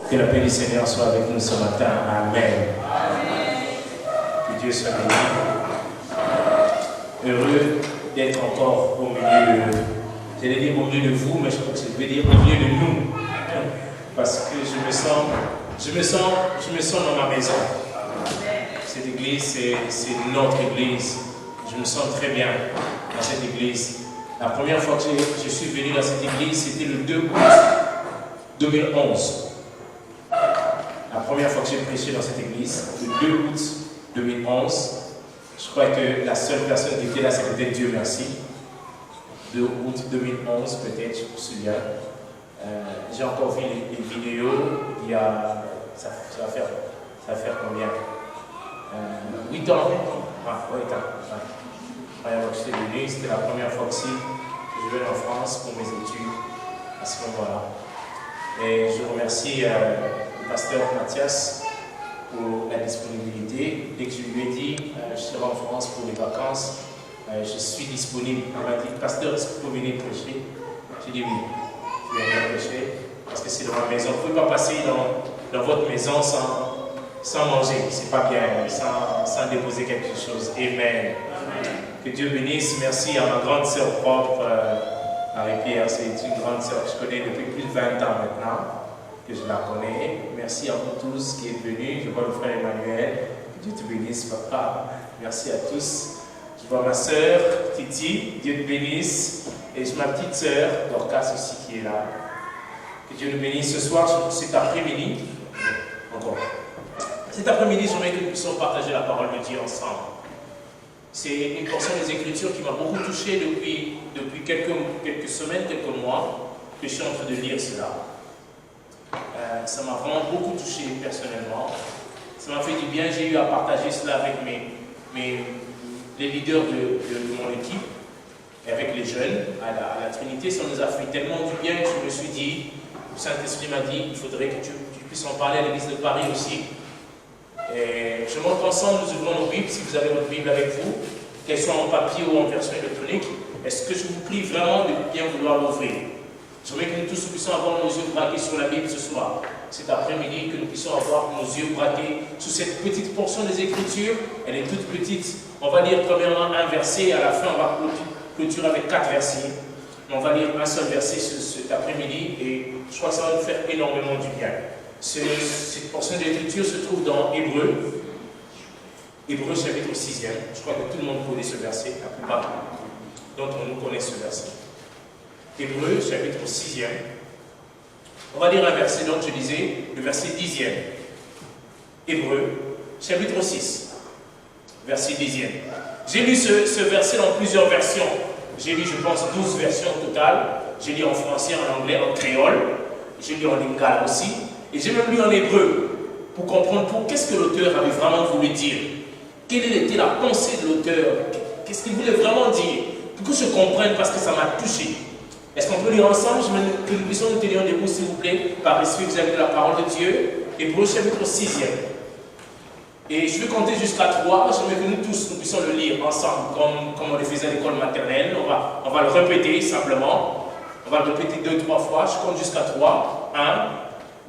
Que la paix du Seigneur soit avec nous ce matin. Amen. Que Dieu soit béni. Heureux d'être encore au milieu de... J'allais dire au milieu de vous, mais je crois que je vais dire au milieu de nous. Parce que je me sens dans ma maison. Cette église, c'est notre église. Je me sens très bien dans cette église. La première fois que je suis venu dans cette église, c'était le 2 août 2011. La première fois que j'ai prêché dans cette église, le 2 août 2011, je crois que la seule personne qui était là, c'était Dieu merci. 2 août 2011, peut-être, je me souviens. J'ai encore vu les vidéos, il y a, ça va faire combien 8 ans. Ah, 8 ans. La première fois que j'étais venu, c'était la première fois aussi que je venais en France pour mes études à ce moment-là. Et je remercie le pasteur Mathias pour la disponibilité. Dès que je lui ai dit je serai en France pour les vacances, je suis disponible. Il m'a dit, pasteur, est-ce que vous pouvez venir prêcher? J'ai dit oui, je vais venir prêcher parce que c'est dans ma maison. Vous ne pouvez pas passer dans votre maison sans manger, c'est pas bien, sans déposer quelque chose. Amen. Que Dieu bénisse. Merci à ma grande sœur propre, Marie-Pierre. C'est une grande sœur que je connais depuis plus de 20 ans maintenant, que je la connais. Merci à vous tous qui êtes venus. Je vois le frère Emmanuel. Que Dieu te bénisse, papa. Merci à tous. Je vois ma sœur, Titi. Dieu te bénisse. Et ma petite sœur, Dorcas aussi, qui est là. Que Dieu nous bénisse ce soir, cet après-midi. Encore. Cet après-midi, j'aimerais que nous puissions partager la parole de Dieu ensemble. C'est une portion des Écritures qui m'a beaucoup touché depuis quelques semaines, quelques mois, que je suis en train de lire cela. Ça m'a vraiment beaucoup touché personnellement. Ça m'a fait du bien. J'ai eu à partager cela avec les leaders de mon équipe et avec les jeunes à la Trinité. Ça nous a fait tellement du bien que je me suis dit, le Saint-Esprit m'a dit, il faudrait que tu puisses en parler à l'Église de Paris aussi. Et je montre ensemble, nous ouvrons nos Bibles, si vous avez votre Bible avec vous, qu'elle soit en papier ou en version électronique. Est-ce que je vous prie vraiment de bien vouloir l'ouvrir? J'aimerais que nous tous puissions avoir nos yeux braqués sur la Bible ce soir, cet après-midi, que nous puissions avoir nos yeux braqués sur cette petite portion des Écritures. Elle est toute petite. On va lire premièrement un verset, et à la fin on va clôturer avec 4 versets. On va lire un seul verset cet après-midi et je crois que ça va nous faire énormément du bien. Cette portion de l'Écriture se trouve dans Hébreux. Hébreux chapitre 6e. Je crois que tout le monde connaît ce verset, la plupart d'entre nous connaissent ce verset. Hébreux chapitre 6e. On va lire un verset, donc je disais, le verset 10e. Hébreux chapitre 6, verset 10e. J'ai lu ce verset dans plusieurs versions. J'ai lu, je pense, 12 versions totales. J'ai lu en français, en anglais, en créole. J'ai lu en lingala aussi. Et j'ai même lu en hébreu pour comprendre qu'est-ce que l'auteur avait vraiment voulu dire. Quelle était la pensée de l'auteur? Qu'est-ce qu'il voulait vraiment dire? Pour que je comprenne, parce que ça m'a touché. Est-ce qu'on peut lire ensemble? Je veux que nous puissions nous tenir debout, s'il vous plaît, par respect que vous avez la parole de Dieu. Hébreux chapitre 6e. Et je vais compter jusqu'à 3. J'aimerais que nous tous nous puissions le lire ensemble, comme on le faisait à l'école maternelle. On va le répéter simplement. On va le répéter 2-3 fois. Je compte jusqu'à 3. 1,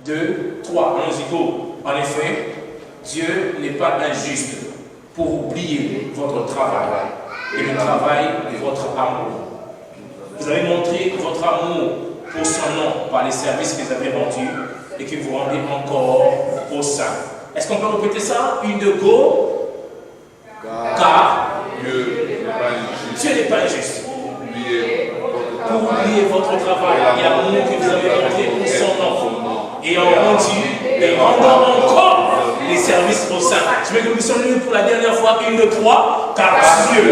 2, 3. Allons-y, go. En effet, Dieu n'est pas injuste pour oublier votre travail et le travail de votre amour. Vous avez montré votre amour pour son nom par les services que vous avez rendus et que vous rendez encore au sein. Est-ce qu'on peut répéter ça? Une de go. Car Dieu n'est pas injuste pour oublier votre travail et l'amour que vous avez montré pour son nom et rendant encore les services au sein. Je vais que nous sommes venus pour la dernière fois, une de 3, car Dieu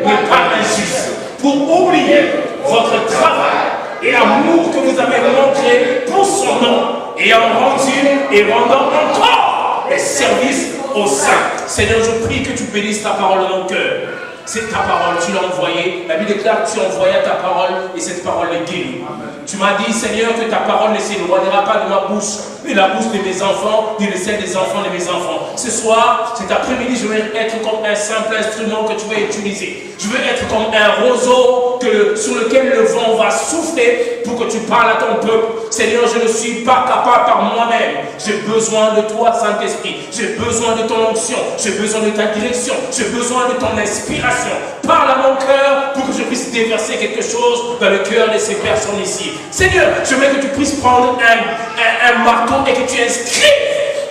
n'est pas injuste pour oublier votre travail et l'amour que vous avez montré pour son nom et rendant encore les services au sein. Seigneur, je prie que tu bénisses ta parole dans nos cœurs. C'est ta parole, tu l'as envoyée. La Bible déclare que tu as envoyé ta parole et cette parole est guérie. Tu m'as dit, Seigneur, que ta parole ne s'éloignera pas de ma bouche, de la bouche de mes enfants, ni de celle des enfants de mes enfants. Ce soir, cet après-midi, je veux être comme un simple instrument que tu vas utiliser. Je veux être comme un roseau sur lequel le vent va souffler pour que tu parles à ton peuple. Seigneur, je ne suis pas capable par moi-même. J'ai besoin de toi, Saint-Esprit. J'ai besoin de ton onction. J'ai besoin de ta direction. J'ai besoin de ton inspiration. Parle à mon cœur pour que je puisse déverser quelque chose dans le cœur de ces personnes ici. Seigneur, je veux que tu puisses prendre un marteau et que tu inscrives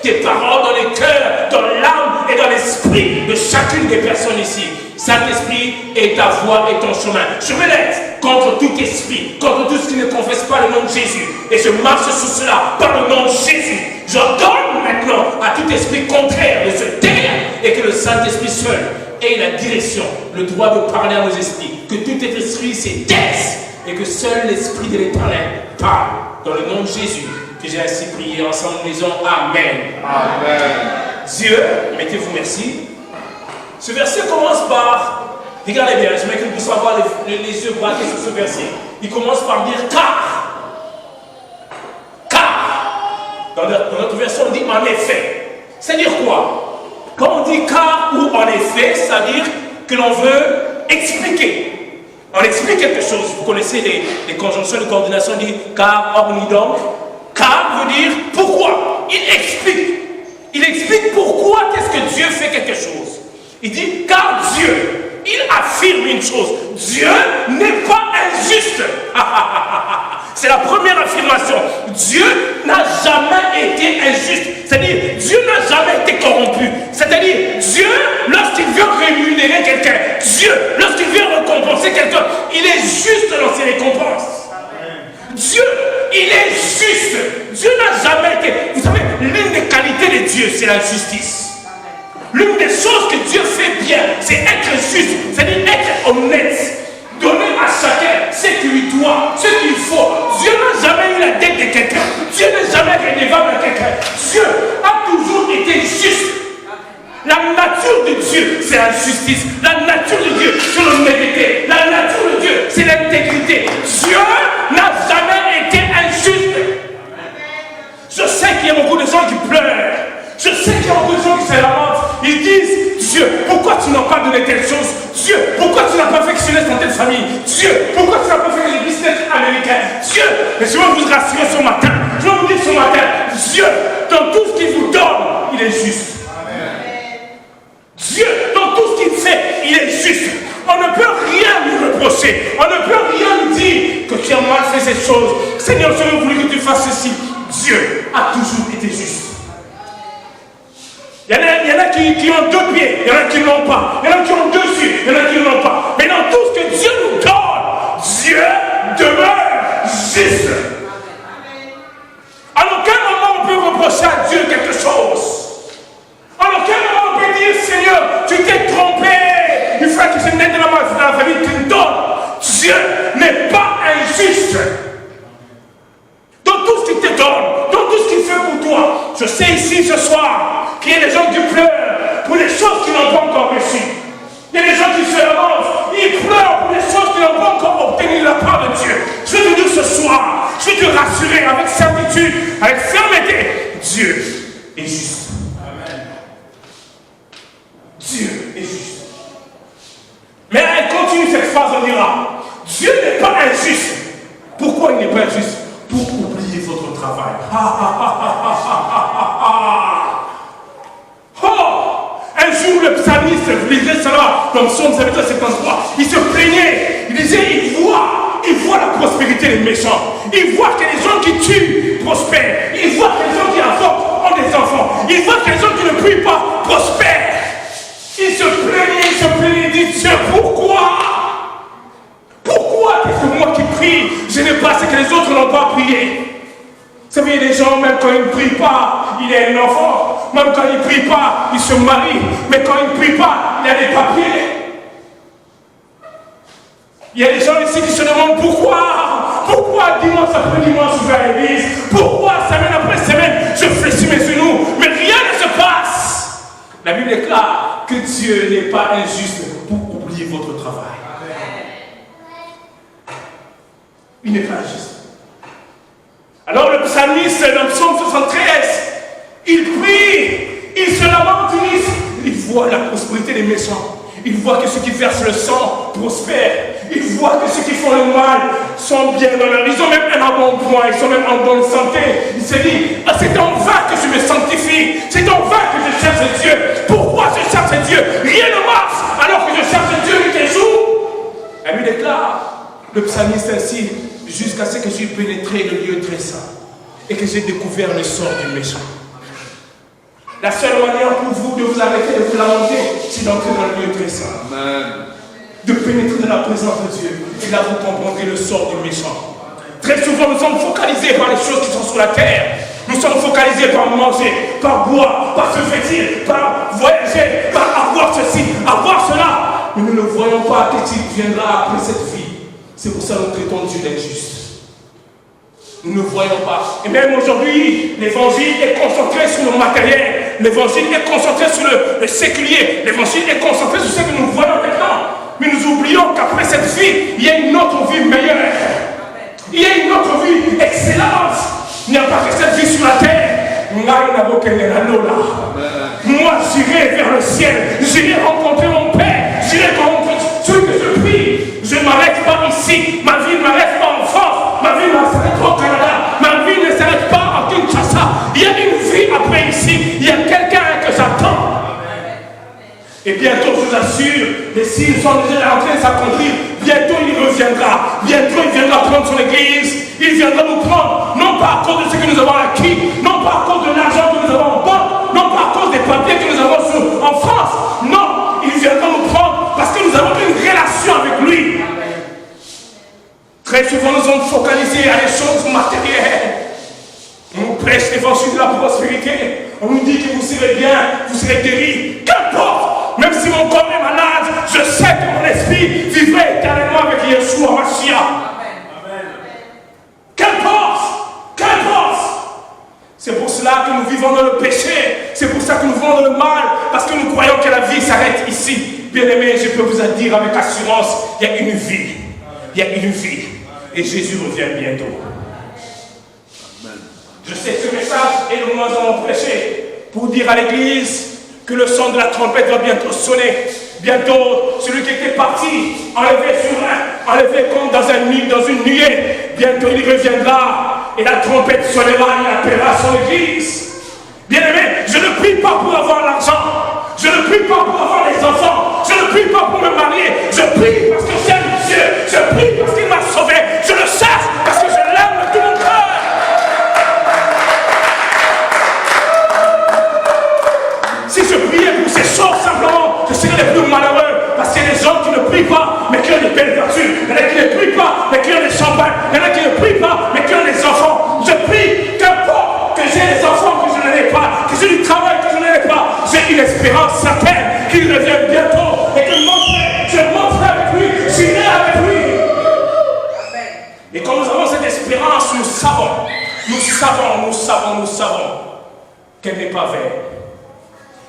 tes paroles dans les cœurs, dans l'âme et dans l'esprit de chacune des personnes ici. Saint-Esprit, et ta voix et ton chemin. Je me lève contre tout esprit, contre tout ce qui ne confesse pas le nom de Jésus. Et je marche sur cela par le nom de Jésus. J'ordonne maintenant à tout esprit contraire de se taire et que le Saint-Esprit seul ait la direction, le droit de parler à nos esprits. Que tout esprit se taise et que seul l'Esprit de l'Éternel parle. Dans le nom de Jésus, que j'ai ainsi prié ensemble, nous disons Amen. Amen. Dieu, mettez-vous merci. Ce verset commence par, regardez bien, je mets que vous puissiez avoir les yeux braqués sur ce verset. Il commence par dire car. Car. Dans notre version, on dit en effet. C'est-à-dire quoi? Quand on dit car ou en effet, c'est-à-dire que l'on veut expliquer. On explique quelque chose. Vous connaissez les conjonctions de coordination, on dit car, or, ni donc. Car veut dire pourquoi. Il explique. Il explique pourquoi qu'est-ce que Dieu fait quelque chose. Il dit, car Dieu, il affirme une chose. Dieu n'est pas injuste. C'est la première affirmation. Dieu n'a jamais été injuste. C'est-à-dire, Dieu n'a jamais été corrompu. C'est-à-dire, Dieu, lorsqu'il veut rémunérer quelqu'un, Dieu, lorsqu'il veut récompenser quelqu'un, il est juste dans ses récompenses. Dieu, il est juste. Dieu n'a jamais été... Vous savez, l'une des qualités de Dieu, c'est la justice. L'une des choses que Dieu fait bien, c'est être juste, c'est-à-dire être honnête. Donner à chacun ce qu'il lui doit, ce qu'il faut. Dieu n'a jamais eu la dette de quelqu'un. Dieu n'est jamais redevable à quelqu'un. Dieu a toujours été juste. La nature de Dieu, c'est la justice. La nature de Dieu, c'est l'honnêteté. La nature de Dieu, c'est l'intégrité. Dieu n'a jamais été injuste. Je sais qu'il y a beaucoup de gens qui pleurent. Je sais qu'il y a beaucoup de gens qui se lamentent. Ils disent, Dieu, pourquoi tu n'as pas donné telle chose? Dieu, pourquoi tu n'as pas fait dans telle famille? Dieu, pourquoi tu n'as pas fait les business américains? Dieu, mais je veux vous rassurer ce matin. Je veux vous dire ce matin, Dieu, dans tout ce qu'il vous donne, il est juste. Amen. Dieu, dans tout ce qu'il fait, il est juste. On ne peut rien lui reprocher. On ne peut rien lui dire que tu as mal fait ces choses. Seigneur, je veux voulu que tu fasses ceci. Dieu a toujours été juste. Il y en a qui ont deux pieds, il y en a qui n'ont pas. Il y en a qui ont deux yeux, il y en a qui n'ont pas. Mais dans tout ce que Dieu nous donne, Dieu demeure juste. En aucun moment on peut reprocher à Dieu quelque chose. En aucun moment on peut dire, Seigneur, tu t'es trompé. Il faut que je n'aide dans la famille que tu me donnes. Dieu n'est pas injuste. Dans tout ce qu'il te donne, dans tout ce qu'il fait pour toi. Je sais ici ce soir qu'il y a des gens qui pleurent pour les choses qu'ils n'ont pas encore reçues. Il y a des gens qui se lamentent, ils pleurent pour les choses qu'ils n'ont pas encore obtenues de la part de Dieu. Je veux te dire ce soir, je veux te rassurer avec certitude, avec fermeté, Dieu est juste. Amen. Dieu est juste. Mais elle continue cette phrase, on dira, Dieu n'est pas injuste. Pourquoi il n'est pas injuste? Pour oublier votre travail. Un jour, le psalmiste, vous lisez cela dans Psaume 73, il se plaignait. Il disait, il voit la prospérité des méchants. Il voit que les gens qui tuent prospèrent. Il voit que les gens qui avortent ont des enfants. Il voit que les gens qui ne prient pas prospèrent. Il se plaignait, il dit, Dieu, pourquoi? Pourquoi est-ce que moi qui prie, je n'ai pas ce que les autres n'ont pas prié? Vous savez, des gens, même quand ils ne prient pas, il a un enfant. Même quand ils ne prient pas, il se marie. Mais quand il ne prie pas, il a des papiers. Il y a des gens ici qui se demandent pourquoi. Pourquoi dimanche après dimanche, je vais à l'église? Pourquoi semaine après semaine, je fléchis mes genoux? Mais rien ne se passe. La Bible déclare que Dieu n'est pas injuste pour oublier votre travail. Il n'est pas injuste. Alors le psalmiste, dans le psaume 73, il prie, il se lamente, il voit la prospérité des méchants. Il voit que ceux qui versent le sang prospèrent. Il voit que ceux qui font le mal sont bien dans leur vie. Ils ont même un embonpoint, ils sont même en bonne santé. Il se dit, ah, c'est en vain que je me sanctifie. C'est en vain que je cherche Dieu. Pourquoi je cherche Dieu? Rien ne marche alors que je cherche Dieu nuit et jour. Elle lui déclare, le psalmiste ainsi, jusqu'à ce que j'ai pénétré le lieu très saint et que j'ai découvert le sort du méchant. La seule manière pour vous de vous arrêter de vous lamenter, c'est d'entrer dans le lieu très saint. Amen. De pénétrer dans la présence de Dieu. Et là, vous comprendrez le sort du méchant. Très souvent, nous sommes focalisés par les choses qui sont sur la terre. Nous sommes focalisés par manger, par boire, par se vêtir, par voyager, par avoir ceci, avoir cela. Mais nous ne voyons pas qu'est-ce qui viendra après cette vie. C'est pour ça que nous traitons Dieu d'injuste. Nous ne voyons pas. Et même aujourd'hui, l'évangile est concentré sur le matériel. L'évangile est concentré sur le séculier. L'évangile est concentré sur ce que nous voyons maintenant. Mais nous oublions qu'après cette vie, il y a une autre vie meilleure. Il y a une autre vie excellente. Il n'y a pas que cette vie sur la terre. Moi, j'irai vers le ciel. J'irai rencontrer mon Père. J'irai rencontrer celui que je prie. Je ne m'arrête pas ici. Ma vie ne m'arrête pas en France. Ma vie ne s'arrête pas au Canada. Ma vie ne s'arrête pas en Kinshasa. Il y a une vie après ici. Il y a quelqu'un que j'attends. Et bientôt, je vous assure, les signes sont déjà en train de s'accomplir. Bientôt, il reviendra. Bientôt, il viendra prendre son église. Il viendra nous prendre, non pas à cause de ce que nous avons acquis, non pas à cause de l'argent que nous avons en banque, non pas à cause des papiers que nous avons en France. Non, il viendra nous prendre parce que nous avons une relation avec lui. Très souvent, nous sommes focalisés à des choses matérielles. On nous prêche l'évangile de la prospérité. On nous dit que vous serez bien, vous serez guéris. Qu'importe, même si mon corps est malade, je sais que mon esprit vivrait éternellement avec Yeshua Mashiach. Qu'importe, qu'importe. C'est pour cela que nous vivons dans le péché. C'est pour ça que nous vivons dans le mal. Parce que nous croyons que la vie s'arrête ici. Bien-aimés, je peux vous dire avec assurance, il y a une vie. Il y a une vie. Et Jésus revient bientôt. Je sais que ce message est le moment de mon prêcher pour dire à l'église que le son de la trompette va bientôt sonner. Bientôt, celui qui était parti, enlevé comme dans un nid, dans une nuée, bientôt il reviendra et la trompette sonnera, il appellera son église. Bien-aimé, je ne prie pas pour avoir l'argent, je ne prie pas pour avoir les enfants, je ne prie pas pour me marier, je prie parce que j'aime Dieu, je prie parce qu'il m'a sauvé, je le cherche parce que je l'aime de tout mon cœur. Si je priais pour ces choses simplement, je serais le plus malheureux. Parce qu'il y a des gens qui ne prient pas, mais qui ont des belles voitures. Il y en a qui ne prient pas, mais qui ont des champagnes. Il y en a qui ne prient pas, mais qui ont des enfants. Je prie, qu'importe que j'ai des enfants, que je n'en ai pas, que j'ai du travail, que je n'en ai pas. J'ai une espérance certaine qu'il revienne bientôt et que je monterai avec lui, j'irai avec lui. Et quand nous avons cette espérance, nous savons qu'elle n'est pas vaine.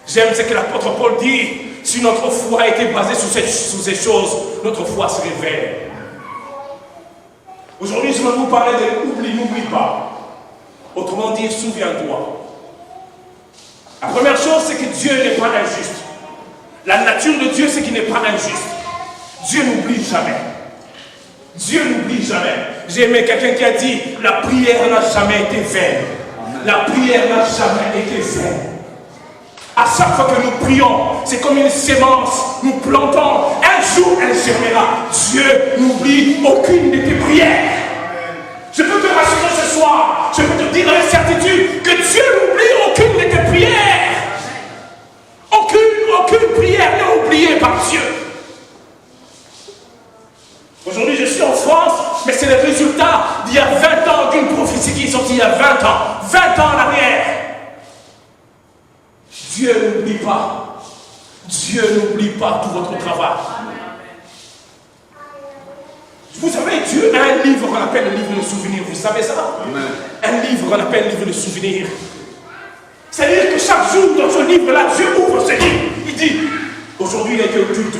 J'aime ce que l'apôtre Paul dit. Si notre foi était basée sur ces choses, notre foi serait vaine. Aujourd'hui, je vais vous parler de n'oublie pas. Autrement dit, souviens-toi. La première chose, c'est que Dieu n'est pas injuste. La nature de Dieu, c'est qu'il n'est pas injuste. Dieu n'oublie jamais. Dieu n'oublie jamais. J'ai aimé quelqu'un qui a dit, la prière n'a jamais été vaine. La prière n'a jamais été vaine. À chaque fois que nous prions, c'est comme une sémence. Nous plantons, un jour elle germera. Dieu n'oublie aucune de tes prières. Je peux te rassurer ce soir. Je peux te dire avec certitude que Dieu n'oublie aucune de tes prières. Aucune prière n'est oubliée par Dieu. Aujourd'hui, je suis en France, mais c'est le résultat d'il y a 20 ans d'une prophétie qui est sortie il y a 20 ans. 20 ans en arrière. Dieu n'oublie pas. Dieu n'oublie pas tout votre travail. Vous savez, Dieu a un livre qu'on appelle le livre de souvenirs. Vous savez ça? Amen. Un livre qu'on appelle le livre de souvenirs. C'est-à-dire que chaque jour dans ce livre-là, Dieu ouvre ce livre. Il dit, aujourd'hui il a été au culte,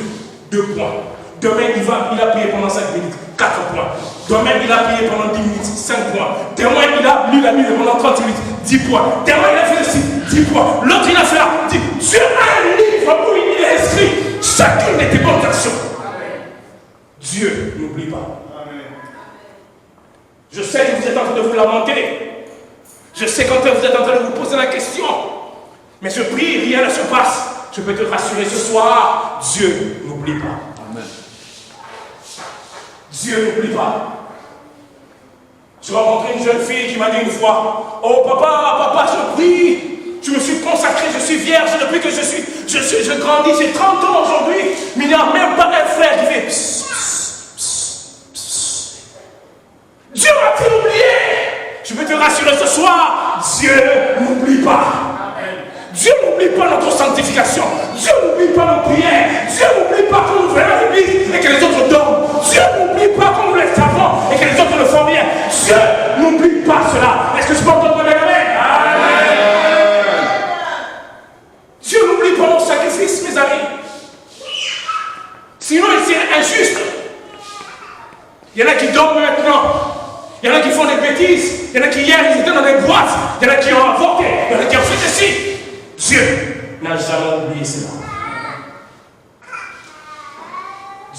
2 points. Demain il a prié pendant 5 minutes. 4 points. Demain, il a prié pendant 10 minutes, 5 points. Demain, il a lu la Bible pendant 30 minutes, 10 points. Demain, il a fait ceci, 10 points. L'autre, il a fait là, 10. Sur un livre où il est inscrit chacune de tes bonnes actions. Dieu n'oublie pas. Je sais que vous êtes en train de vous lamenter. Je sais quand vous êtes en train de vous poser la question. Mais je prie, rien ne se passe. Je peux te rassurer ce soir, Dieu n'oublie pas. Amen. Dieu n'oublie pas. J'ai rencontré une jeune fille qui m'a dit une fois, oh papa, je prie. Je me suis consacré, je suis vierge depuis que je grandis, j'ai 30 ans aujourd'hui, mais il n'y a même pas un frère qui fait psst, psst, psst, psst. Dieu m'a-t-il oublié? Je peux te rassurer ce soir, Dieu n'oublie pas. Dieu n'oublie pas notre sanctification. Dieu n'oublie pas nos prières. Dieu n'oublie pas quand nous venons à l'église et que les autres dorment. Dieu n'oublie pas quand nous les savons et que les autres ne font rien. Dieu n'oublie pas cela. Est-ce que je peux entendre le Amen? Dieu n'oublie pas nos sacrifices, mes amis. Sinon, il serait injuste. Il y en a qui dorment maintenant. Il y en a qui font des bêtises. Il y en a qui hier, ils étaient dans des boîtes. Il y en a qui ont avorté. Il y en a qui ont fait ceci. Dieu n'a jamais oublié cela.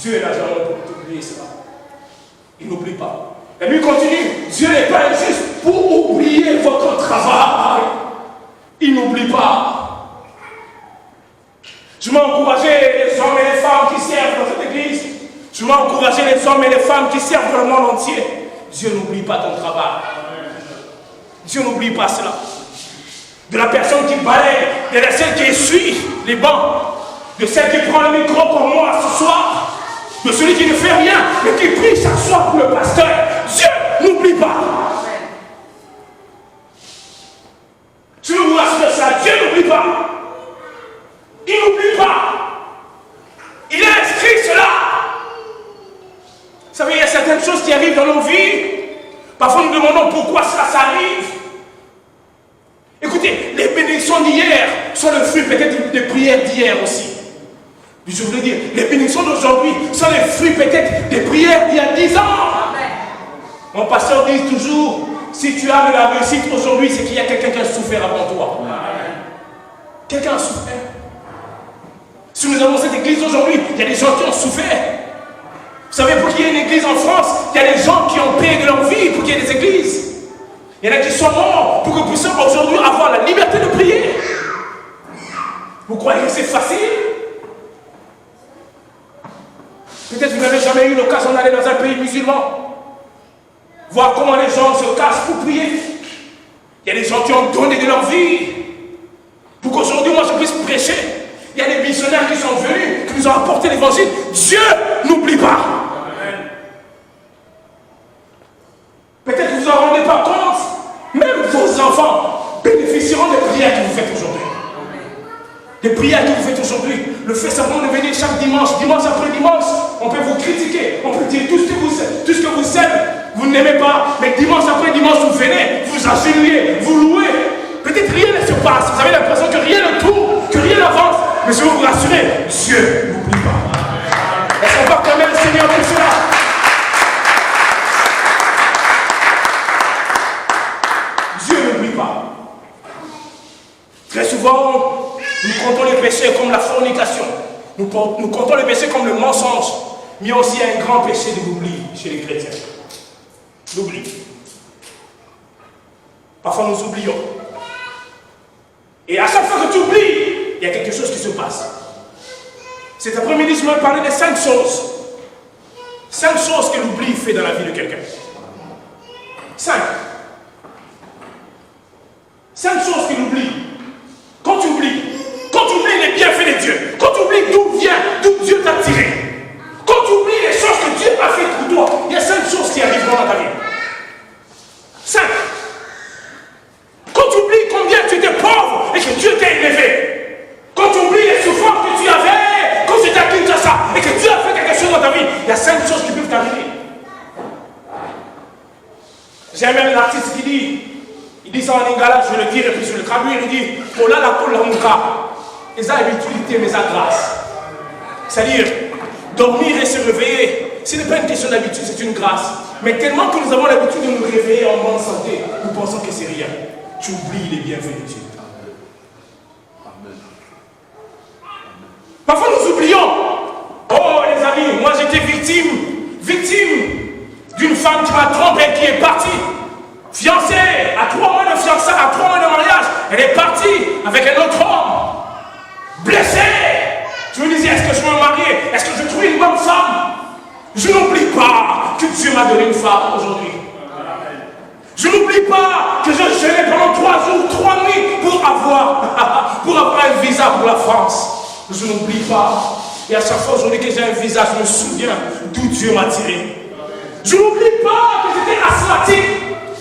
Dieu n'a jamais oublié cela. Il n'oublie pas. Et puis il continue. Dieu n'est pas injuste pour oublier votre travail. Il n'oublie pas. Je m'ai encouragé les hommes et les femmes qui servent dans cette église. Je m'ai encouragé les hommes et les femmes qui servent dans le monde entier. Dieu n'oublie pas ton travail. Dieu n'oublie pas cela. De la personne qui balaye, de celle qui essuie les bancs, de celle qui prend le micro comme moi ce soir, de celui qui ne fait rien, mais qui prie chaque soir pour le pasteur. Dieu n'oublie pas. Je veux vous rassurer ça, Dieu n'oublie pas. Il n'oublie pas. Il a inscrit cela. Vous savez, il y a certaines choses qui arrivent dans nos vies. Parfois nous demandons pourquoi cela s'arrive. Écoutez, les bénédictions d'hier sont le fruit peut-être des prières d'hier aussi. Mais je voulais dire, les bénédictions d'aujourd'hui sont les fruits peut-être des prières d'il y a 10 ans. Amen. Mon pasteur dit toujours, si tu as de la réussite aujourd'hui, c'est qu'il y a quelqu'un qui a souffert avant toi. Quelqu'un a souffert. Si nous avons cette église aujourd'hui, il y a des gens qui ont souffert. Vous savez, pour qu'il y ait une église en France, il y a des gens qui ont payé de leur vie pour qu'il y ait des églises. Il y en a qui sont morts pour que nous puissions aujourd'hui avoir la liberté de prier. Vous croyez que c'est facile? Peut-être que vous n'avez jamais eu l'occasion d'aller dans un pays musulman. Voir comment les gens se cassent pour prier. Il y a des gens qui ont donné de leur vie pour qu'aujourd'hui, moi, je puisse prêcher. Il y a des missionnaires qui sont venus, qui nous ont apporté l'évangile. Dieu n'oublie pas. Peut-être que vous ne vous en rendez pas compte. Même vos enfants bénéficieront des prières que vous faites aujourd'hui. Des prières que vous faites aujourd'hui. Le fait simplement de venir chaque dimanche, dimanche après dimanche, on peut vous critiquer, on peut dire tout ce que vous aimez, vous n'aimez pas, mais dimanche après dimanche, vous venez, vous agenouillez, vous louez. Peut-être rien ne se passe, vous avez l'impression que rien ne tourne, que rien n'avance, mais je veux vous rassurer, Dieu n'oublie pas. Est-ce qu'on va quand même le Seigneur pour cela? Dieu n'oublie pas. Très souvent, nous comptons les péchés comme la fornication. Nous comptons les péchés comme le mensonge. Mais il y a aussi un grand péché de l'oubli chez les chrétiens. L'oubli. Parfois nous oublions. Et à chaque fois que tu oublies, il y a quelque chose qui se passe. Cet après-midi, je vais parler de 5 choses. 5 choses que l'oubli fait dans la vie de quelqu'un. 5. 5 choses que l'oubli. Quand tu oublies les bienfaits de Dieu, quand tu oublies d'où Dieu t'a tiré, quand tu oublies les choses que Dieu a faites pour toi, il y a 5 choses qui arriveront dans ta vie. 5. Quand tu oublies combien tu étais pauvre et que Dieu t'a élevé, quand tu oublies les souffrances que tu avais quand tu étais à Kinshasa et que Dieu a fait quelque chose dans ta vie, il y a 5 choses qui peuvent t'arriver. J'ai même un artiste qui dit, il dit ça en lingala, je vais le dire et puis je vais le traduire, il dit Ola la kolanka, et ça utilité mais ça grâce. C'est-à-dire, dormir et se réveiller, ce n'est pas une question d'habitude, c'est une grâce. Mais tellement que nous avons l'habitude de nous réveiller en bonne santé, nous pensons que c'est rien. Tu oublies les bienfaits de Dieu. Parfois nous oublions. Oh les amis, moi j'étais victime d'une femme qui m'a trompé, qui est partie. Fiancée, à 3 mois de fiançailles, à 3 mois de mariage, elle est partie avec un autre homme. Blessée. Je me disais, est-ce que je veux me marier? Est-ce que je vais trouver une bonne femme? Je n'oublie pas que Dieu m'a donné une femme aujourd'hui. Je n'oublie pas que je gênais pendant 3 jours, 3 nuits pour avoir un visa pour la France. Je n'oublie pas. Et à chaque fois aujourd'hui que j'ai un visa, je me souviens d'où Dieu m'a tiré. Je n'oublie pas que j'étais asthmatique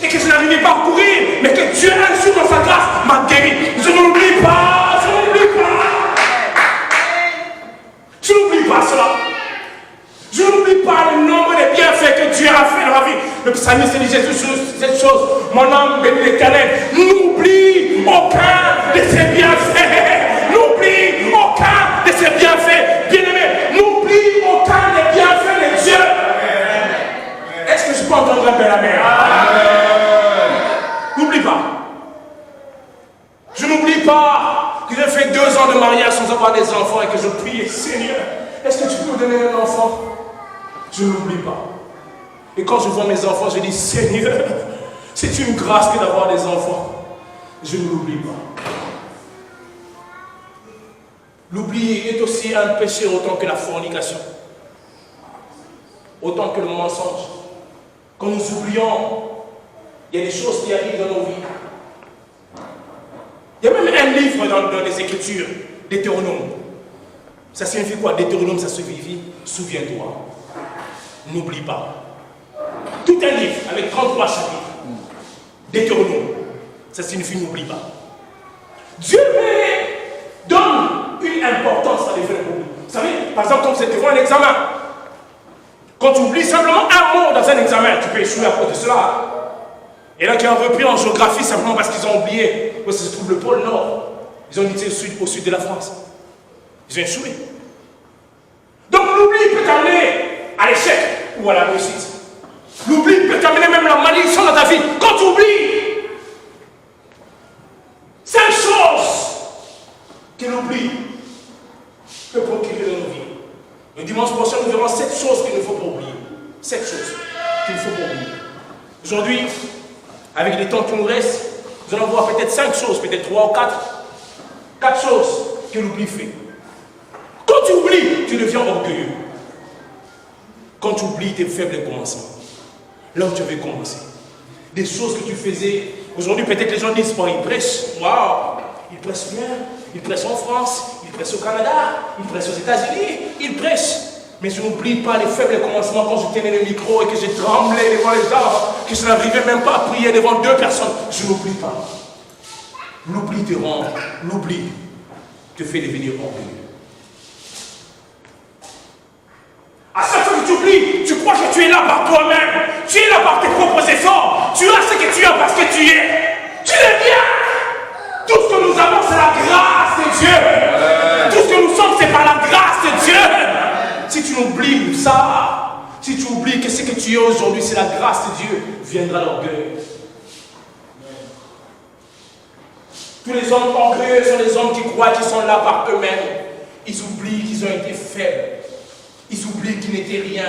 et que je n'arrivais pas à courir, mais que Dieu, un jour dans sa grâce, m'a guéri. Je n'oublie pas, je n'oublie pas. Je n'oublie pas cela. Je n'oublie pas le nombre de bienfaits que Dieu a fait dans ma vie. Le psalmiste dit cette chose. Mon âme bénit l'Éternel. N'oublie aucun de ses bienfaits. N'oublie aucun de ses bienfaits. Bien-aimé, n'oublie aucun des bienfaits de Dieu. Est-ce que je peux entendre un bel amen? N'oublie pas. Je n'oublie pas que j'ai fait 2 ans de mariage sans avoir des enfants et que je priais, Seigneur, est-ce que tu peux me donner un enfant? Je n'oublie pas. Et quand je vois mes enfants, je dis, Seigneur, c'est une grâce que d'avoir des enfants. Je ne l'oublie pas. L'oubli est aussi un péché autant que la fornication, autant que le mensonge. Quand nous oublions, il y a des choses qui arrivent dans nos vies. Il y a même un livre dans les Écritures, Deutéronome. Ça signifie quoi? Deutéronome, ça signifie souviens-toi. N'oublie pas. Tout un livre avec 33 chapitres. Deutéronome, ça signifie n'oublie pas. Dieu donne une importance à l'effet de l'oubli. Vous savez, par exemple, quand vous êtes devant un examen, quand tu oublies simplement un mot dans un examen, tu peux échouer à cause de cela. Et là, qui ont repris en géographie simplement parce qu'ils ont oublié où se trouve le pôle Nord. Ils ont été au sud de la France. Ils ont échoué. Donc l'oubli peut t'amener à l'échec ou à la réussite. L'oubli peut t'amener même à la malédiction dans ta vie. Quand tu oublies, 5 choses que l'oubli peut procurer dans nos vies. Le dimanche prochain, nous verrons 7 choses qu'il ne faut pas oublier. 7 choses qu'il ne faut pas oublier. Aujourd'hui, avec les temps qui nous restent, nous allons voir peut-être 5 choses, peut-être 3 ou 4. 4 choses que l'oubli fait. Quand tu oublies, tu deviens orgueilleux. Quand tu oublies tes faibles commencements, là où tu avais commencé, des choses que tu faisais, aujourd'hui peut-être les gens disent, bon, ils prêchent, waouh, ils prêchent bien, ils prêchent en France, ils prêchent au Canada, ils prêchent aux États-Unis, ils prêchent. Mais je n'oublie pas les faibles commencements quand je tenais le micro et que j'ai tremblé devant les gens, que je n'arrivais même pas à prier devant 2 personnes. Je n'oublie pas. L'oubli te rend, l'oubli te fait devenir orgueilleux. À chaque fois que tu oublies, tu crois que tu es là par toi-même. Tu es là par tes propres efforts. Tu as ce que tu as parce que tu es. Tu es bien. Tout ce que nous avons, c'est la grâce de Dieu. Tout ce que nous sommes, c'est par la grâce de Dieu. Si tu oublies ça, si tu oublies que ce que tu es aujourd'hui, c'est la grâce de Dieu, viendra l'orgueil. Tous les hommes orgueilleux sont les hommes qui croient qu'ils sont là par eux-mêmes. Ils oublient qu'ils ont été faibles. Ils oublient qu'ils n'étaient rien.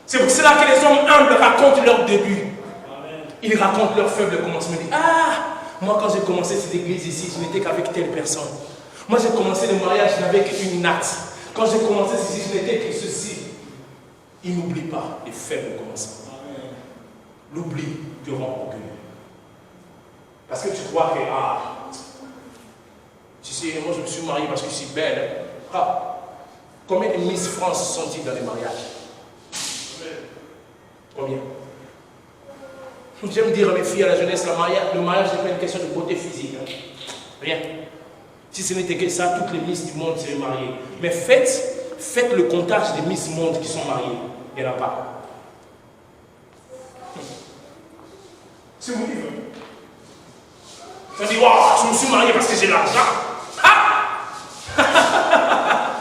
C'est pour cela que les hommes humbles racontent leur début. Ils racontent leur faible commencement. Ils disent, ah, moi quand j'ai commencé cette église ici, je n'étais qu'avec telle personne. Moi j'ai commencé le mariage, je n'avais qu'une natte. Quand j'ai commencé ceci, je n'étais que ceci. Ils n'oublient pas les faibles commencements. L'oubli te rend orgueilleux. Parce que tu crois que, ah, tu sais, moi je me suis marié parce que je suis belle. Ah, combien de Miss France sont-ils dans les mariages? Combien? J'aime dire à mes filles à la jeunesse, le mariage n'est pas une question de beauté physique. Hein. Rien. Si ce n'était que ça, toutes les Miss du monde seraient mariées. Mais faites le comptage des Miss Monde qui sont mariées. Il n'y en a pas. C'est mon livre. On dit, waouh, je me suis marié parce que j'ai l'argent. Ah!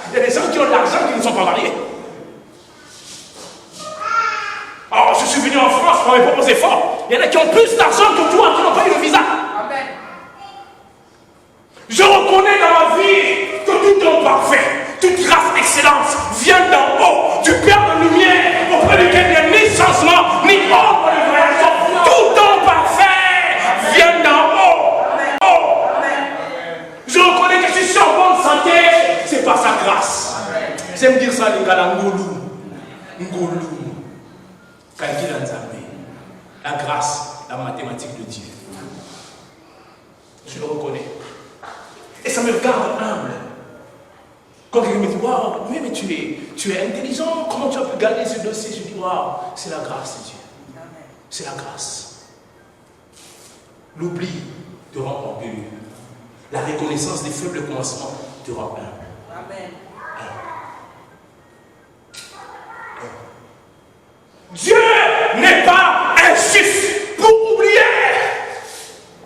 Il y a des gens qui qui ont de l'argent qui ne sont pas mariés. Oh, je suis venu en France pour mes propres efforts. Il y en a qui ont plus d'argent que toi, qui n'ont pas eu le visa. Amen. Je reconnais dans ma vie que tout don parfait, toute grâce d'excellence vient d'en haut, du Père de lumière, auprès duquel il n'y a ni changement, ni ombre de variation. Tout don parfait vient d'en haut. Je reconnais que je suis en bonne santé, c'est par sa grâse. J'aime dire ça, les gars, Ngolu. La grâce, la mathématique de Dieu. Je le reconnais. Et ça me garde humble. Quand quelqu'un me dit, waouh, oui, mais tu es intelligent, comment tu as pu garder ce dossier? Je dis, waouh, c'est la grâce de Dieu. C'est la grâce. L'oubli te rend orgueilleux. La reconnaissance des faibles commencements te rend humble. Amen. Dieu n'est pas injuste pour oublier.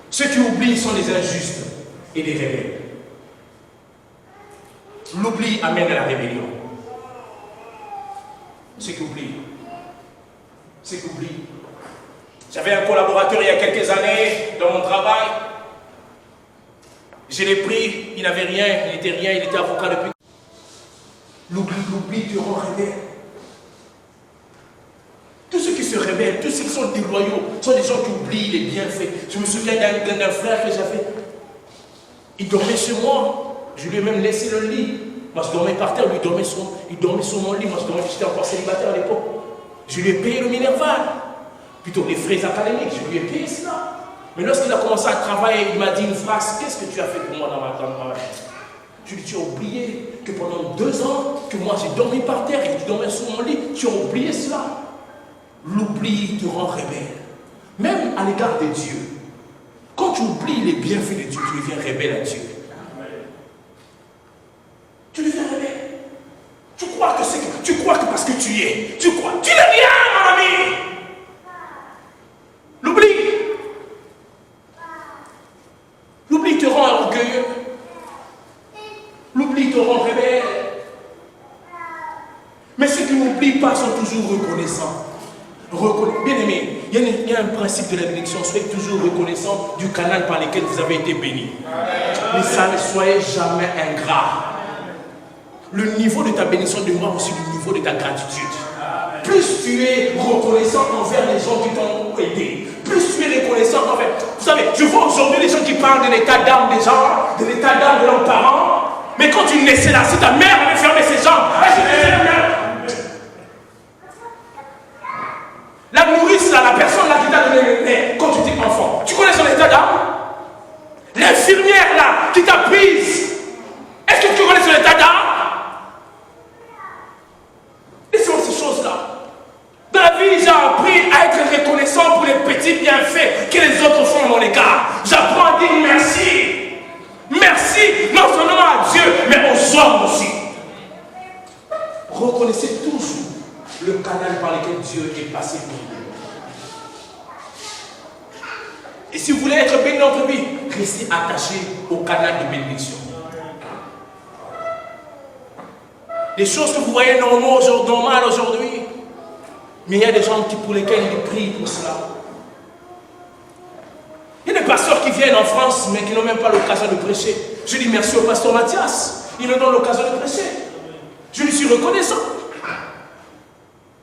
Ceux qui oublient sont des injustes et des rebelles. L'oubli amène à la rébellion. Ceux qui oublient. J'avais un collaborateur il y a quelques années dans mon travail. Je l'ai pris, il n'avait rien, il était avocat depuis. L'oubli te rend rebelle. Tous ceux qui se rebellent, tous ceux qui sont déloyaux, sont des gens qui oublient les bienfaits. Je me souviens d'un frère que j'avais. Il dormait chez moi. Je lui ai même laissé le lit. Moi, je dormais par terre, lui, il dormait sur mon lit. Moi, j'étais encore célibataire à l'époque. Je lui ai payé le Minerval. Plutôt les frais académiques, je lui ai payé cela. Mais lorsqu'il a commencé à travailler, il m'a dit une phrase: qu'est-ce que tu as fait pour moi dans ma vie? Je lui ai dit: tu as oublié que pendant 2 ans, que moi j'ai dormi par terre et que tu dormais sur mon lit. Tu as oublié cela. L'oubli te rend rebelle. Même à l'égard de Dieu. Quand tu oublies les bienfaits de Dieu, tu deviens rebelle à Dieu. Tu deviens rebelle. Tu crois que parce que tu es, tu n'es rien, mon ami. L'oubli te rend orgueilleux. L'oubli te rend rebelle. Mais ceux qui n'oublient pas sont toujours reconnaissants. Bien aimé, il y a un principe de la bénédiction: soyez toujours reconnaissant du canal par lequel vous avez été bénis. Mais ça, ne soyez jamais ingrat. Le niveau de ta bénédiction demeure aussi le niveau de ta gratitude. Plus tu es reconnaissant envers les gens qui t'ont aidé, plus tu es reconnaissant envers. Vous savez, je vois aujourd'hui les gens qui parlent de l'état d'âme des gens, de l'état d'âme de leurs parents. Mais quand tu naissais là, si ta mère avait fermé ses jambes, la nourrice là, la personne là qui t'a donné le lait quand tu étais enfant, tu connais son état d'âme? L'infirmière là qui t'a prise, est-ce que tu connais son état d'âme? Laissez-moi ces choses-là. Dans la vie, j'ai appris à être reconnaissant pour les petits bienfaits que les autres font à mon égard. J'apprends à dire merci. Merci non seulement à Dieu, mais aux hommes aussi. Reconnaissez toujours le canal par lequel Dieu est passé pour vous. Et si vous voulez être béni dans votre vie, restez attaché au canal de bénédiction. Les choses que vous voyez normales aujourd'hui, mais il y a des gens pour lesquels ils prient pour cela. Il y a des pasteurs qui viennent en France, mais qui n'ont même pas l'occasion de prêcher. Je dis merci au pasteur Mathias, il nous donne l'occasion de prêcher. Je lui suis reconnaissant.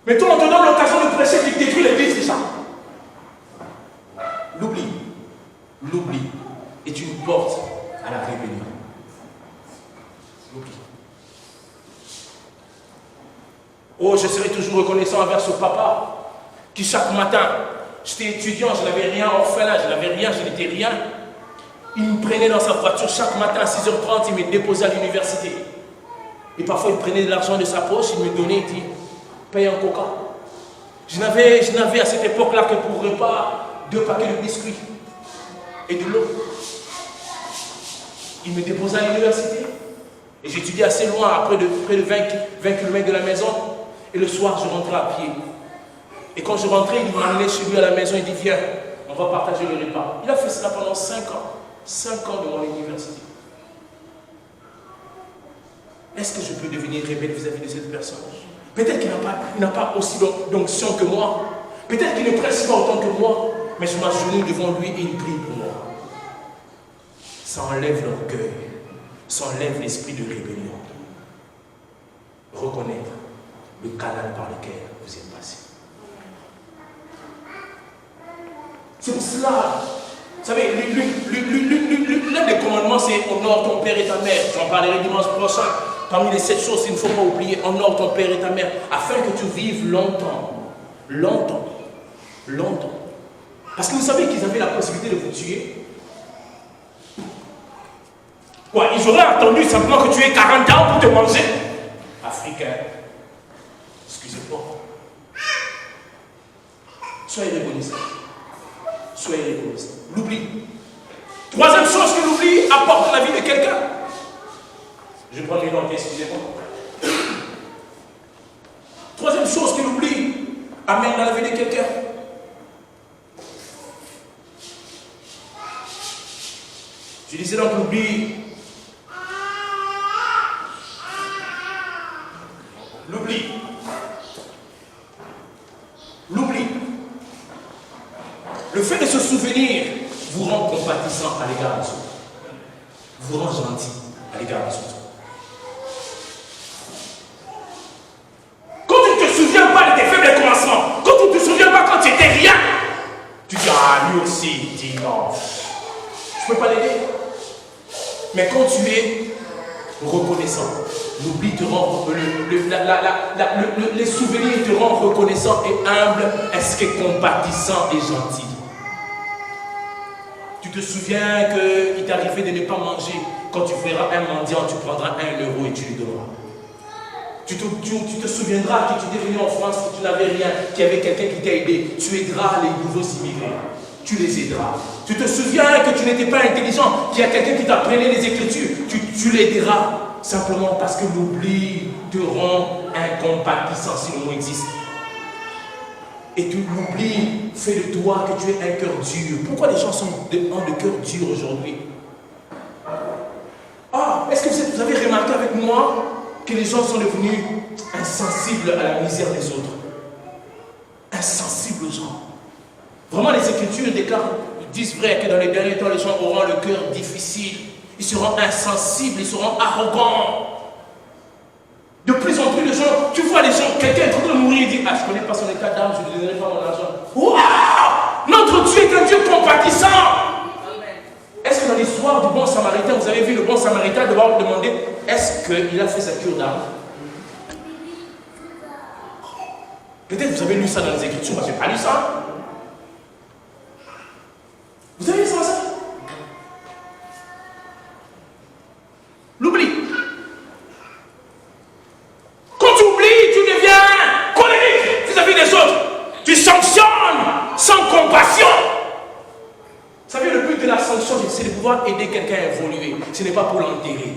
Mais toi, on te donne l'occasion de prêcher, tu détruis l'église déjà. L'oubli est une porte à la rébellion. L'oubli. Oh, je serai toujours reconnaissant envers ce papa qui chaque matin, j'étais étudiant, je n'avais rien, orphelin, je n'avais rien, je n'étais rien. Il me prenait dans sa voiture chaque matin à 6h30, il me déposait à l'université. Et parfois, il prenait de l'argent de sa poche, il me donnait, il dit: paye un coca. Je n'avais à cette époque-là que pour repas 2 paquets de biscuits et de l'eau. Il me déposait à l'université. Et j'étudiais assez loin, à près de 20 km de la maison. Et le soir, je rentrais à pied. Et quand je rentrais, il m'amenait chez lui à la maison. Il dit: viens, on va partager le repas. Il a fait cela pendant 5 ans. 5 ans de mon université. est-ce que je peux devenir rebelle vis-à-vis de cette personne? Peut-être qu'il n'a pas aussi d'onction que moi. Peut-être qu'il ne presse pas autant que moi. Mais je m'agenouille devant lui et il prie pour moi. Ça enlève l'orgueil. Ça enlève l'esprit de rébellion. Reconnaître le canal par lequel vous êtes passé. C'est pour cela, vous savez, l'un des commandements, c'est honore ton père et ta mère. J'en parlerai dimanche prochain. Parmi les 7 choses, il ne faut pas oublier, honore ton père et ta mère, afin que tu vives longtemps. Longtemps. Longtemps. Parce que vous savez qu'ils avaient la possibilité de vous tuer. Quoi, ils auraient attendu simplement que tu aies 40 ans pour te manger. Africain. Excusez-moi. Soyez reconnaissants. Soyez reconnaissants. L'oubli. Troisième chose que l'oubli apporte dans la vie de quelqu'un. Je prends les notes, excusez-moi. Troisième chose que l'oubli amène dans la vie de quelqu'un. Je disais donc l'oubli. L'oubli. L'oubli. Le fait de se souvenir vous rend compatissant à l'égard des autres. Vous rend gentil à l'égard des autres. Quand tu ne te souviens pas de tes faibles commencements, quand tu ne te souviens pas quand tu étais rien, tu dis, ah, lui aussi, il dit non. Je ne peux pas l'aider. Mais quand tu es reconnaissant, l'oubli te rend, les souvenirs te rendent reconnaissant et humble, est-ce que compatissant et gentil. Tu te souviens qu'il t'est arrivé de ne pas manger. Quand tu feras un mendiant, tu prendras 1 euro et tu lui donneras. Tu te souviendras que tu étais venu en France, que tu n'avais rien, qu'il y avait quelqu'un qui t'a aidé. Tu aideras les nouveaux immigrés. Tu les aideras. Tu te souviens que tu n'étais pas intelligent, qu'il y a quelqu'un qui t'apprenait les Écritures. Tu l'aideras. Simplement parce que l'oubli te rend incompatissant, si le mot existe. Et l'oubli fait de toi que tu es un cœur dur. Pourquoi les gens ont de cœur dur aujourd'hui? Ah, est-ce que vous avez remarqué avec moi que les gens sont devenus insensibles à la misère des autres? Insensibles aux gens. Vraiment, les Écritures disent vrai que dans les derniers temps, les gens auront le cœur difficile. Ils seront insensibles, ils seront arrogants. De plus en plus de gens, tu vois les gens, quelqu'un est en train de mourir, il dit, ah, je ne connais pas son état d'âme, je ne lui donnerai pas mon argent. Waouh! Notre Dieu est un Dieu compatissant. Est-ce que dans l'histoire du bon samaritain, vous avez vu le bon samaritain devoir demander, est-ce qu'il a fait sa cure d'âme? Peut-être vous avez lu ça dans les Écritures, moi je n'ai pas lu ça. Vous avez vu ça? L'oubli. Quand tu oublies, tu deviens colérique vis-à-vis des autres. Tu sanctionnes sans compassion. Vous savez, le but de la sanction, c'est de pouvoir aider quelqu'un à évoluer. Ce n'est pas pour l'enterrer.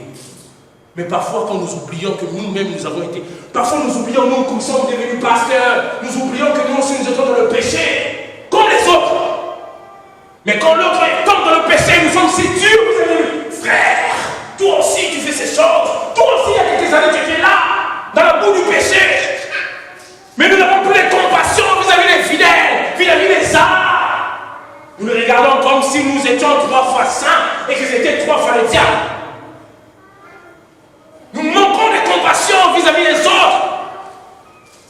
Mais parfois, quand nous oublions que nous-mêmes nous avons été... Parfois, nous oublions, nous, comme sommes devenus pasteurs. Nous oublions que nous aussi, nous étions dans le péché. Comme les autres. Mais quand l'autre tombe dans le péché, nous sommes si durs, vous avez frère. Toi aussi, tu fais ces choses. Toi aussi, il y a quelques années, tu étais là, dans la boue du péché. Mais nous n'avons plus de compassion vis-à-vis des fidèles, vis-à-vis des âmes. Nous les regardons comme si nous étions 3 fois saints et qu'ils étaient 3 fois les diables. Nous manquons de compassion vis-à-vis des autres.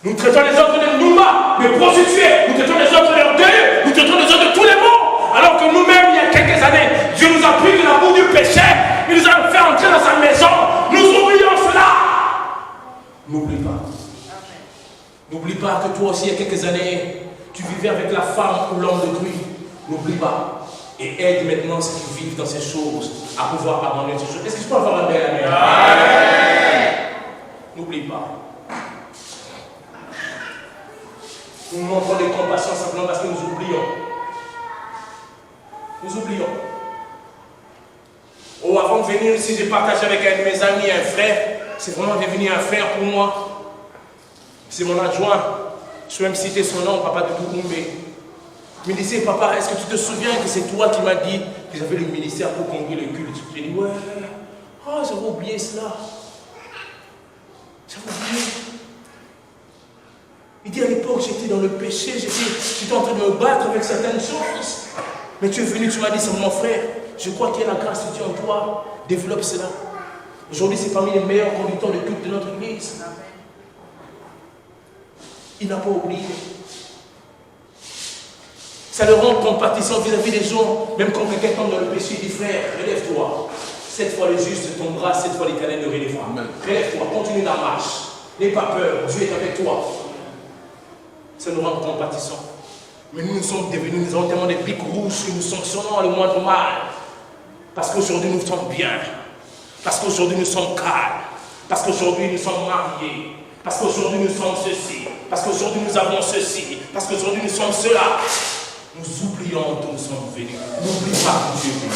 Nous traitons les autres de nouma, de prostituées. Nous traitons les autres d'orgueilleux. Nous traitons les autres de tous les mots. Alors que nous-mêmes, il y a quelques années, Dieu nous a pris de la boue du péché. Il nous a fait entrer dans sa maison. Nous oublions cela. N'oublie pas. N'oublie pas que toi aussi, il y a quelques années, tu vivais avec la femme ou l'homme de Dieu. N'oublie pas. Et aide maintenant ceux qui vivent dans ces choses à pouvoir abandonner ces choses. Est-ce que je peux avoir un bel amen? N'oublie pas. Nous montrons des compassions simplement parce que nous oublions. Nous oublions. Oh, avant de venir ici, j'ai partagé avec un de mes amis, un frère. C'est vraiment devenu un frère pour moi. C'est mon adjoint. Je peux même citer son nom, papa de Toukoumbe. Il me disait, papa, est-ce que tu te souviens que c'est toi qui m'as dit que j'avais le ministère pour conduire le culte? J'ai dit, ouais. Oh, j'avais oublié cela. J'avais oublié. Il dit à l'époque, j'étais dans le péché, j'étais en train de me battre avec certaines choses. Mais tu es venu, tu m'as dit, c'est mon frère, je crois qu'il y a la grâce de Dieu en toi. Développe cela. Aujourd'hui, c'est parmi les meilleurs conducteurs de culte de notre église. Il n'a pas oublié. Ça le rend compatissant vis-à-vis des gens. Même quand quelqu'un tombe dans le péché, il dit, frère, relève-toi. Cette fois le juste tombera, cette fois l'Éternel le relèvera. Relève-toi, continue la marche. N'aie pas peur, Dieu est avec toi. Ça nous rend compatissants. Mais nous sommes devenus, nous avons tellement des pics rouges que nous sanctionnons le moindre mal. Parce qu'aujourd'hui nous sommes bien. Parce qu'aujourd'hui nous sommes calmes. Parce qu'aujourd'hui nous sommes mariés. Parce qu'aujourd'hui nous sommes ceci. Parce qu'aujourd'hui nous avons ceci. Parce qu'aujourd'hui nous sommes cela. Nous oublions d'où nous sommes venus. N'oublie pas que Dieu est venu.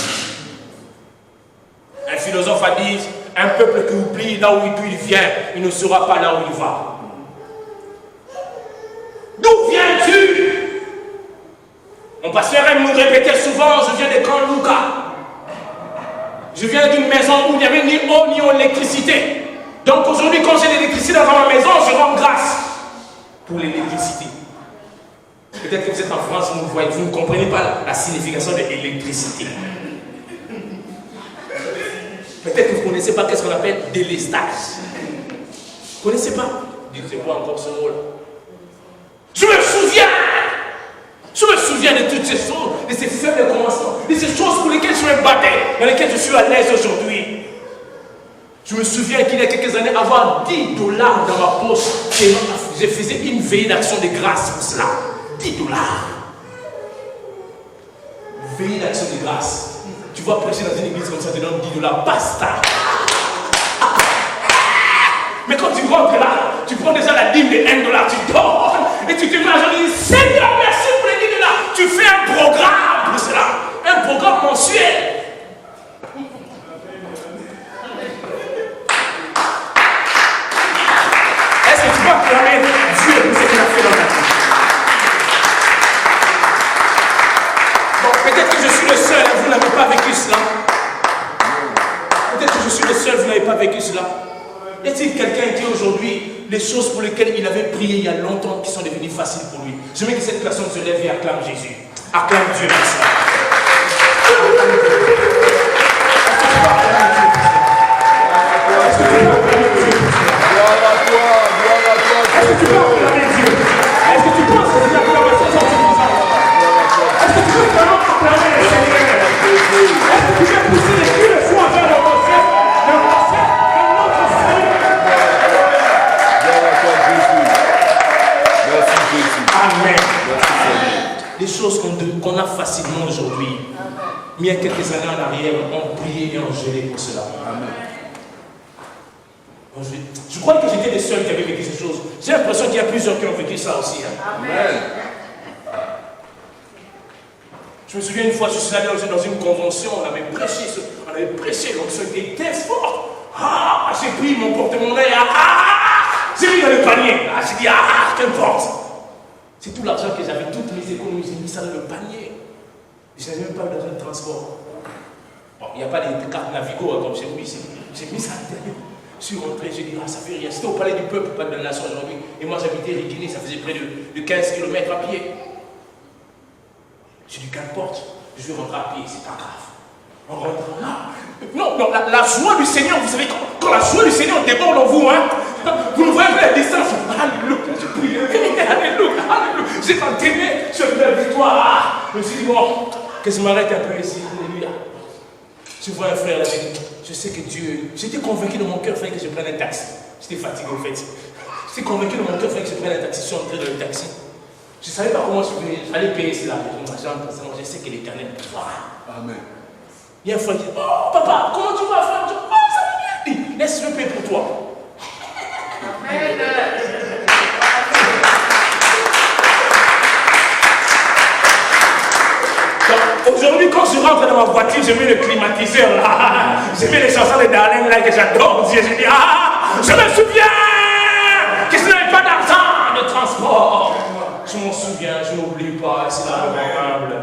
Un philosophe a dit, un peuple qui oublie là où il vient, il ne sera pas là où il va. D'où viens-tu? Mon pasteur aime nous répéter souvent, je viens de Grand Lucas. Je viens d'une maison où il n'y avait ni eau ni électricité. Donc aujourd'hui, quand j'ai l'électricité dans ma maison, je rends grâce pour l'électricité. Peut-être que vous êtes en France, vous ne comprenez pas la signification de l'électricité. Peut-être que vous ne connaissez pas ce qu'on appelle délestage. Vous ne connaissez pas? Dites-moi encore ce mot-là. Je me souviens de toutes ces choses, de ces faibles commencements, de ces choses pour lesquelles je me battais, dans lesquelles je suis à l'aise aujourd'hui. Je me souviens qu'il y a quelques années, avoir $10 dans ma poche, je faisais une veillée d'action de grâce pour cela. $10. Veillée d'action de grâce. Tu vas prêcher dans une église comme ça, tu donnes $10, basta. Mais quand tu rentres là, tu prends déjà la dîme de $1, tu donnes, et tu te mets à dire, Seigneur, merci pour les $10. Tu fais un programme pour cela, un programme mensuel. Est-ce que tu vas clamer Dieu pour ce qu'il a fait dans ta vie? Bon, peut-être que je suis le seul, vous n'avez pas vécu cela. Peut-être que je suis le seul, vous n'avez pas vécu cela. Y a-t-il quelqu'un qui aujourd'hui, les choses pour lesquelles il avait prié il y a longtemps, qui sont devenues faciles pour lui? Je veux que cette personne se lève et acclame Jésus. Acclame Dieu pour ça. Est-ce que tu peux acclamer Dieu? Est-ce que tu peux acclamer Dieu? Est-ce que tu penses que ces acclamations sont suffisantes? Est-ce que tu peux vraiment acclamer le Seigneur? Est-ce que tu peux pousser les cris de foi vers le concept de notre Seigneur? Amen. Les choses qu'on a facilement aujourd'hui, mais il y a quelques années en arrière, on priait et on gelait pour cela. Amen. Je crois que j'étais le seul qui avait vécu ces choses. J'ai l'impression qu'il y a plusieurs qui ont vécu ça aussi. Hein. Amen. Je me souviens une fois, je suis allé dans une convention, on avait prêché, donc c'était très fort. Ah, j'ai pris mon porte-monnaie, j'ai mis dans le panier. J'ai dit, qu'importe. C'est tout l'argent que j'avais, toutes mes économies, j'ai mis ça dans le panier. Je n'avais même pas eu dans un transport. Bon, il n'y a pas de carte Navigo comme chez vous ici. J'ai mis ça à l'intérieur. Je suis rentré, j'ai dit, ça fait rien. C'était au palais du peuple, pas de la nation aujourd'hui. Et moi j'habitais Riquini, ça faisait près de 15 km à pied. J'ai dit, qu'importe, je vais rentrer à pied, c'est pas grave. On rentre là. Non, la joie du Seigneur, vous savez, quand la joie du Seigneur déborde en vous, hein, vous ne voyez plus la distance. Alléluia, je prie, alléluia, alléluia. J'ai entraîné, je fais la victoire. Je me suis dit, bon, que je m'arrête un peu ici, alléluia. Je vois un frère là-bas, je sais que Dieu, j'étais convaincu de mon cœur, il fallait que je prenne un taxi. J'étais fatigué au fait. J'étais convaincu de mon cœur, il fallait que je prenne un taxi. Je suis entré dans le taxi. Je ne savais pas comment je allais payer cela. Je sais que l'Éternel va. Amen. Il y a un frère qui dit, oh papa, comment tu vas faire? Oh, ça va bien. Laisse-le payer pour toi. Amen. Aujourd'hui, quand je rentre dans ma voiture, je mets le climatiseur là. Je mets les chansons de Darlene là que j'adore. Je dis, je me souviens que je n'avais pas d'argent de transport. Je m'en souviens, je n'oublie pas, c'est la mémorable.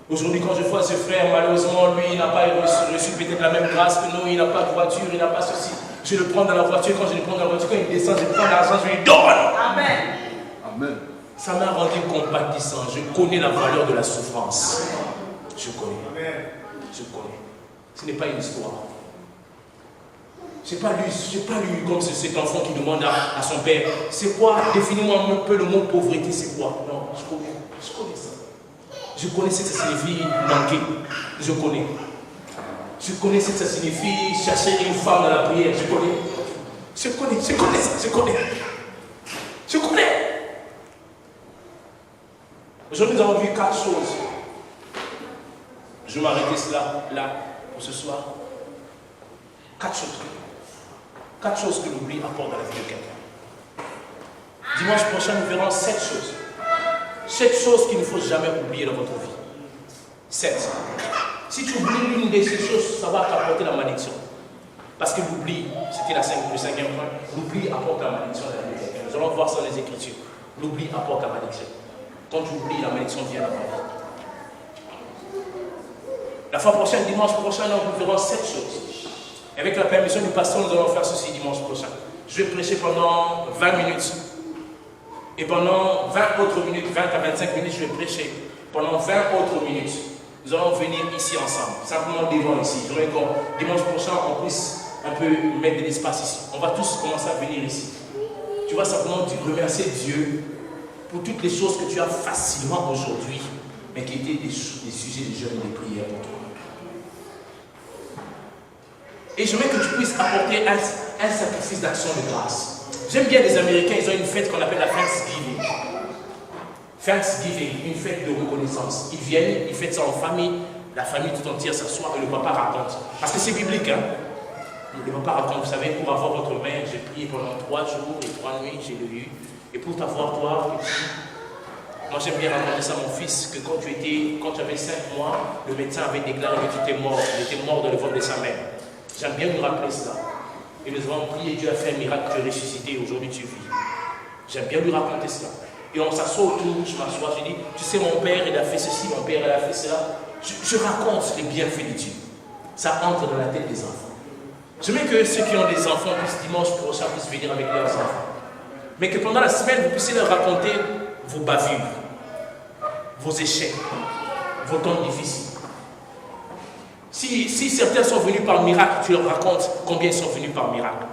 Aujourd'hui, quand je vois ce frère, malheureusement, lui, il n'a pas reçu peut-être la même grâce que nous, il n'a pas de voiture, il n'a pas ceci. Je le prends dans la voiture, quand je le prends dans la voiture, quand il descend, je prends l'argent, je lui donne. Amen. Amen. Ça m'a rendu compatissant. Je connais la valeur de la souffrance. Je connais. Je connais. Ce n'est pas une histoire. Je n'ai pas lu comme cet enfant qui demande à son père, c'est quoi, définis-moi un peu le mot pauvreté, c'est quoi? Non, je connais ça. Je connais ce que ça signifie manquer. Je connais. Je connais ce que ça signifie chercher une femme dans la prière. Je connais. Je connais ça. Je connais. Aujourd'hui, nous avons vu 4 choses. Je vais m'arrêter là, pour ce soir. 4 choses. 4 choses que l'oubli apporte dans la vie de quelqu'un. Dimanche prochain, nous verrons 7 choses. 7 choses qu'il ne faut jamais oublier dans votre vie. 7. Si tu oublies l'une de ces choses, ça va t'apporter la malédiction. Parce que l'oubli, c'était le 5e point, l'oubli apporte la malédiction dans la vie de quelqu'un. Nous allons voir ça dans les Écritures. L'oubli apporte la malédiction. Quand tu oublies, la malédiction vient dans ta vie. La fois prochaine, dimanche prochain, nous verrons 7 choses. Avec la permission du pasteur, nous allons faire ceci dimanche prochain. Je vais prêcher pendant 20 minutes. Et pendant 20 autres minutes, 20 à 25 minutes, je vais prêcher. Pendant 20 autres minutes, nous allons venir ici ensemble. Simplement devant ici. Je voudrais que dimanche prochain, on puisse un peu mettre de l'espace ici. On va tous commencer à venir ici. Tu vas simplement remercier Dieu pour toutes les choses que tu as facilement aujourd'hui, mais qui étaient des sujets de jeûne et de prière pour toi. Et je veux que tu puisses apporter un sacrifice d'action de grâce. J'aime bien les Américains, ils ont une fête qu'on appelle la Thanksgiving. Thanksgiving, une fête de reconnaissance. Ils viennent, ils fêtent ça en famille, la famille tout entière s'assoit et le papa raconte. Parce que c'est biblique, hein. Le papa raconte, vous savez, pour avoir votre mère, j'ai prié pendant 3 jours et 3 nuits, j'ai lu. Et pour t'avoir toi, moi j'aime bien raconter ça à mon fils, que quand tu avais 5 mois, le médecin avait déclaré que tu étais mort, il était mort dans le ventre de sa mère. J'aime bien nous rappeler cela. Et nous avons prié, Dieu a fait un miracle, tu es ressuscité, aujourd'hui tu vis. J'aime bien lui raconter cela. Et on s'assoit autour, je m'assois, je dis, tu sais, mon père, il a fait ceci, mon père, il a fait cela. Je raconte les bienfaits de Dieu. Ça entre dans la tête des enfants. Je veux que ceux qui ont des enfants puissent dimanche prochain puissent venir avec leurs enfants. Mais que pendant la semaine, vous puissiez leur raconter vos bavures, vos échecs, vos temps difficiles. Si certains sont venus par miracle, tu leur racontes combien ils sont venus par miracle.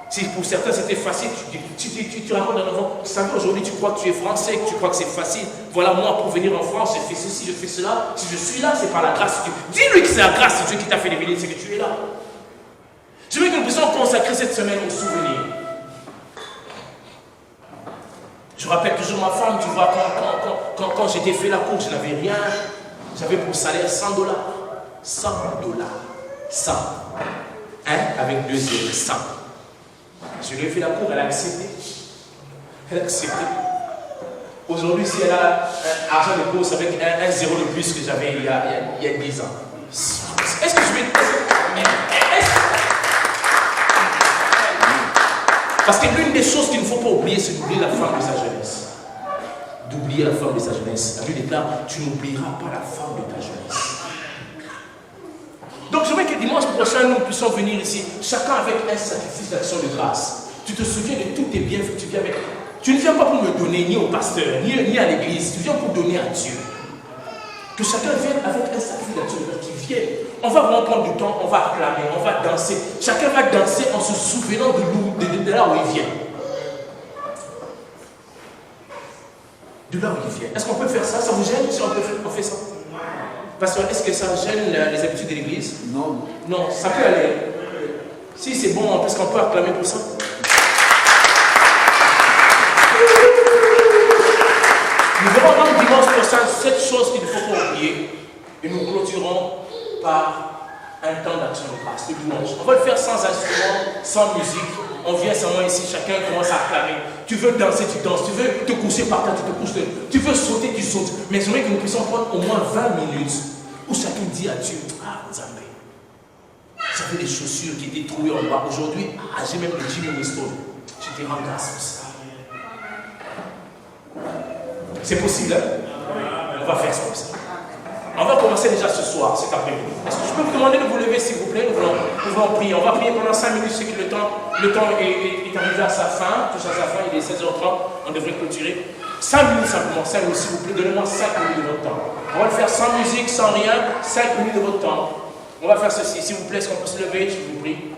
Si pour certains c'était facile, tu racontes à un enfant, tu savais aujourd'hui tu crois que tu es français, que tu crois que c'est facile. Voilà moi pour venir en France, j'ai fait ceci, je fais cela. Si je suis là, c'est par la grâce de Dieu. Dis-lui que c'est la grâce de Dieu qui t'a fait lever, c'est que tu es là. Je veux que nous puissions consacrer cette semaine au souvenir. Je rappelle toujours ma femme, tu vois, quand j'étais fait la course, je n'avais rien. J'avais pour salaire $100. $100. 100. Hein? Avec 2 zéros. 100. Je lui ai fait la cour, elle a accepté. Elle a accepté. Aujourd'hui, si elle a un argent de course avec un zéro de plus que j'avais il y a 10 ans. Est-ce que je vais... Parce que l'une des choses qu'il ne faut pas oublier, c'est d'oublier la femme de sa jeunesse. D'oublier la femme de sa jeunesse. La Bible déclare, tu n'oublieras pas la femme de ta jeunesse. Donc je veux que dimanche prochain, nous puissions venir ici, chacun avec un sacrifice d'action de grâce. Tu te souviens de tous tes bienfaits, tu viens avec... Tu ne viens pas pour me donner, ni au pasteur, ni à l'église, tu viens pour donner à Dieu. Que chacun vienne avec un sacrifice d'action de grâce, qui vienne. On va vraiment prendre du temps, on va acclamer, on va danser. Chacun va danser en se souvenant de là où il vient. De là où il vient. Est-ce qu'on peut faire ça? Ça vous gêne si on fait ça? Parce que est-ce que ça gêne les habitudes de l'église? Non. Non, ça peut aller. Si c'est bon, est-ce qu'on peut acclamer pour ça? Nous verrons donc dimanche prochain 7 choses qu'il ne faut pas oublier. Et nous clôturons par un temps d'action de grâce, le dimanche. On va le faire sans instrument, sans musique. On vient seulement ici, chacun commence à acclamer. Tu veux danser, tu danses. Tu veux te coucher par terre, tu te couches. Tu veux sauter, tu sautes. Mais j'aimerais que nous puissions prendre au moins 20 minutes où chacun dit à Dieu, ah, Nzambe, j'avais des chaussures qui étaient trouées en bas. Aujourd'hui, j'ai même le Jimmy Winston. Je te rends grâce pour ça. C'est possible, hein? On va faire ça comme ça. On va commencer déjà ce soir, cet après-midi. Est-ce que je peux vous demander de vous lever, s'il vous plaît? Nous voulons prier. On va prier pendant 5 minutes, c'est que le temps est arrivé à sa fin, touche à sa fin, il est 16h30, on devrait clôturer. 5 minutes simplement, 5 minutes, s'il vous plaît, donnez-moi 5 minutes de votre temps. On va le faire sans musique, sans rien, 5 minutes de votre temps. On va faire ceci, s'il vous plaît, est-ce qu'on peut se lever, je vous prie?